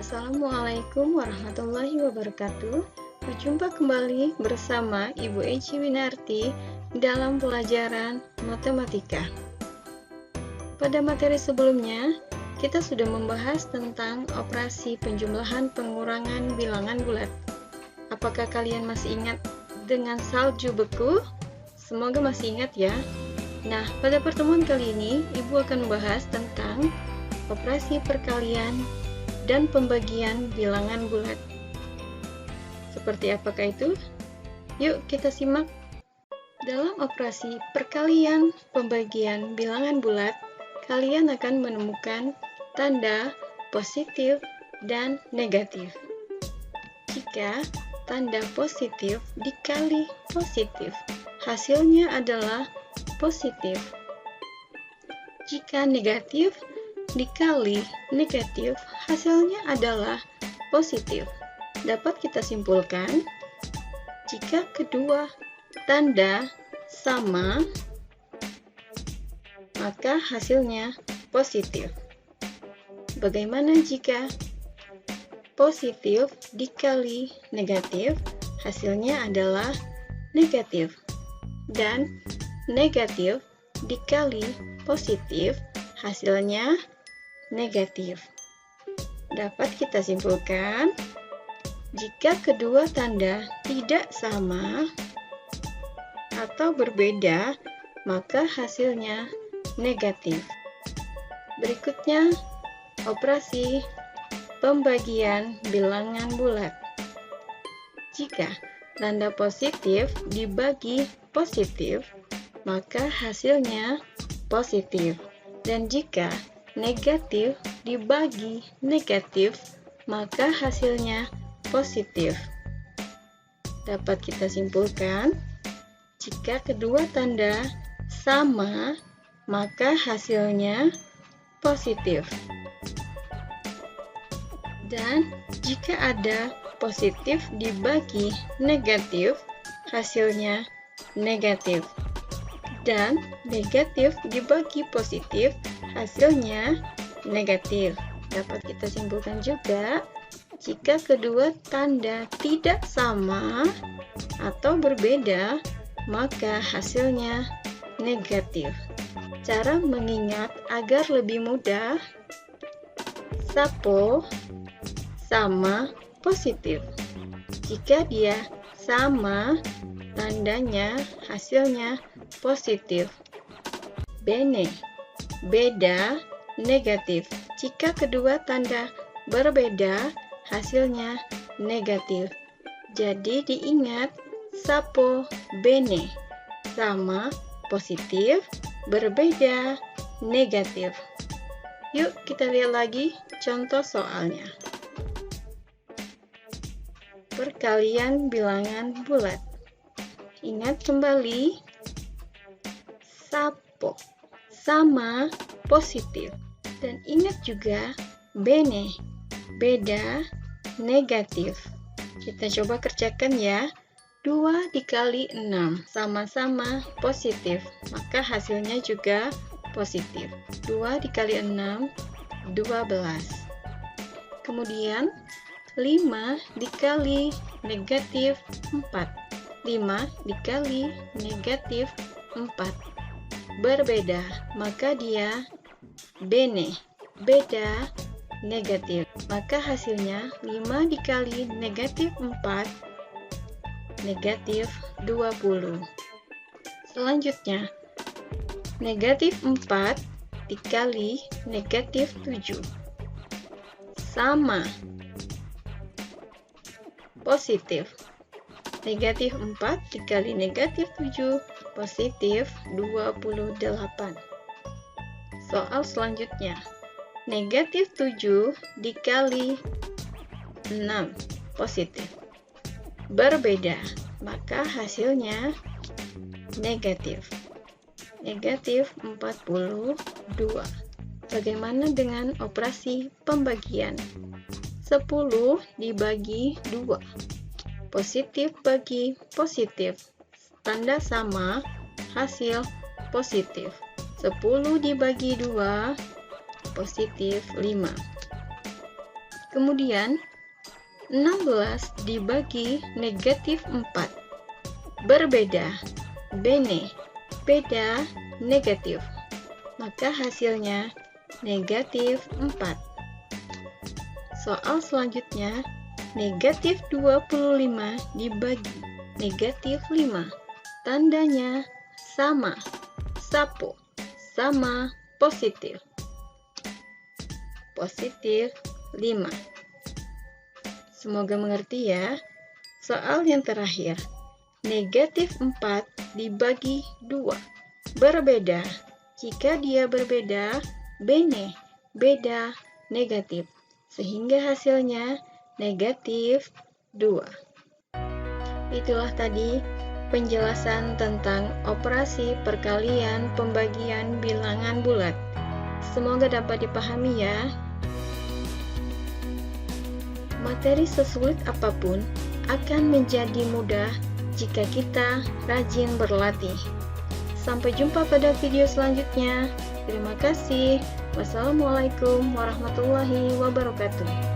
Assalamualaikum warahmatullahi wabarakatuh. Berjumpa kembali bersama Ibu Eci Winarti dalam pelajaran matematika. Pada materi sebelumnya, kita sudah membahas tentang operasi penjumlahan pengurangan bilangan bulat. Apakah kalian masih ingat dengan salju beku? Semoga masih ingat ya. Nah, pada pertemuan kali ini, Ibu akan membahas tentang operasi perkalian dan pembagian bilangan bulat. Seperti apakah itu? Yuk kita simak. Dalam operasi perkalian pembagian bilangan bulat, kalian akan menemukan tanda positif dan negatif. Jika tanda positif dikali positif, hasilnya adalah positif. Jika negatif dikali negatif, hasilnya adalah positif. Dapat kita simpulkan, jika kedua tanda sama, maka hasilnya positif. Bagaimana jika positif dikali negatif, hasilnya adalah negatif. Dan negatif dikali positif, hasilnya negatif. Dapat kita simpulkan, jika kedua tanda tidak sama atau berbeda, maka hasilnya negatif. Berikutnya, operasi pembagian bilangan bulat. Jika tanda positif dibagi positif, maka hasilnya positif. Dan jika negatif dibagi negatif, maka hasilnya positif. Dapat kita simpulkan, jika kedua tanda sama, maka hasilnya positif. Dan jika ada positif dibagi negatif, hasilnya negatif. Dan negatif dibagi positif, hasilnya negatif. Dapat kita simpulkan juga, jika kedua tanda tidak sama atau berbeda, maka hasilnya negatif. Cara mengingat agar lebih mudah, sapo sama positif. Jika dia sama, tandanya hasilnya positif. Bene, beda, negatif. Jika kedua tanda berbeda, hasilnya negatif. Jadi diingat, sapo, bene, sama, positif, berbeda, negatif. Yuk kita lihat lagi contoh soalnya. Perkalian bilangan bulat. Ingat kembali, sapo sama positif. Dan ingat juga, bene, beda, negatif. Kita coba kerjakan ya. 2 dikali 6 sama-sama positif, maka hasilnya juga positif. 2 dikali 6, 12. Kemudian 5 dikali negatif 4. 5 dikali negatif 4. Berbeda, maka dia bene, beda, negatif. Maka hasilnya 5 dikali negatif 4, negatif 20. Selanjutnya, negatif 4 dikali negatif 7. Sama, positif. Negatif 4 dikali negatif 7, positif 28. Soal selanjutnya, negatif 7 dikali 6, positif. Berbeda, maka hasilnya negatif. Negatif 42. Bagaimana dengan operasi pembagian? 10 dibagi 2. Positif bagi positif. Tanda sama, hasil positif. 10 dibagi 2, positif 5. Kemudian 16 dibagi negatif 4. Berbeda, bene, beda, negatif. Maka hasilnya negatif 4. Soal selanjutnya, negatif 25 dibagi negatif 5. Tandanya sama, sapo, sama, positif. Positif 5. Semoga mengerti ya. Soal yang terakhir, negatif 4 dibagi 2. Berbeda. Jika dia berbeda, bene, beda, negatif. Sehingga hasilnya negatif 2. Itulah tadi penjelasan tentang operasi perkalian pembagian bilangan bulat. Semoga dapat dipahami ya. Materi sesulit apapun akan menjadi mudah jika kita rajin berlatih. Sampai jumpa pada video selanjutnya. Terima kasih. Wassalamualaikum warahmatullahi wabarakatuh.